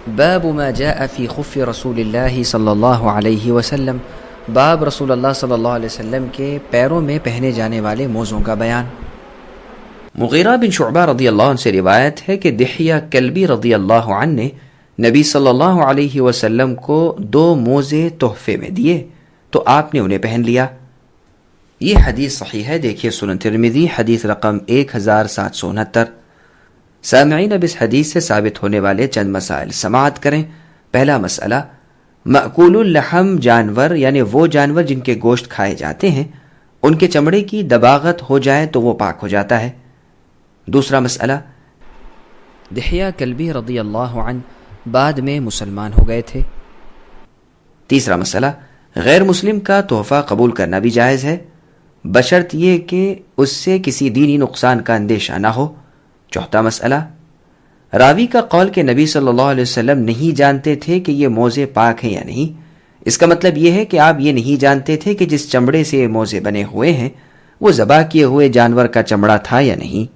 باب ما جاء فی خف رسول اللہ صلی اللہ علیہ وسلم، باب رسول اللہ صلی اللہ علیہ وسلم کے پیروں میں پہنے جانے والے موزوں کا بیان۔ مغیرہ بن شعبہ رضی اللہ عنہ سے روایت ہے کہ دحیہ کلبی رضی اللہ عنہ نے نبی صلی اللہ علیہ وسلم کو 2 موزے تحفے میں دیے تو آپ نے انہیں پہن لیا۔ یہ حدیث صحیح ہے، دیکھیے سنن ترمذی حدیث رقم 1769۔ سامعین، اب اس حدیث سے ثابت ہونے والے چند مسائل سماعت کریں۔ پہلا مسئلہ، مأکول اللحم جانور یعنی وہ جانور جن کے گوشت کھائے جاتے ہیں، ان کے چمڑے کی دباغت ہو جائے تو وہ پاک ہو جاتا ہے۔ دوسرا مسئلہ، دحیہ کلبی رضی اللہ عنہ بعد میں مسلمان ہو گئے تھے۔ تیسرا مسئلہ، غیر مسلم کا تحفہ قبول کرنا بھی جائز ہے، بشرط یہ کہ اس سے کسی دینی نقصان کا اندیشہ نہ ہو۔ چوتھا مسئلہ، راوی کا قول کہ نبی صلی اللہ علیہ وسلم نہیں جانتے تھے کہ یہ موزے پاک ہیں یا نہیں، اس کا مطلب یہ ہے کہ آپ یہ نہیں جانتے تھے کہ جس چمڑے سے یہ موزے بنے ہوئے ہیں وہ ذبح کیے ہوئے جانور کا چمڑا تھا یا نہیں۔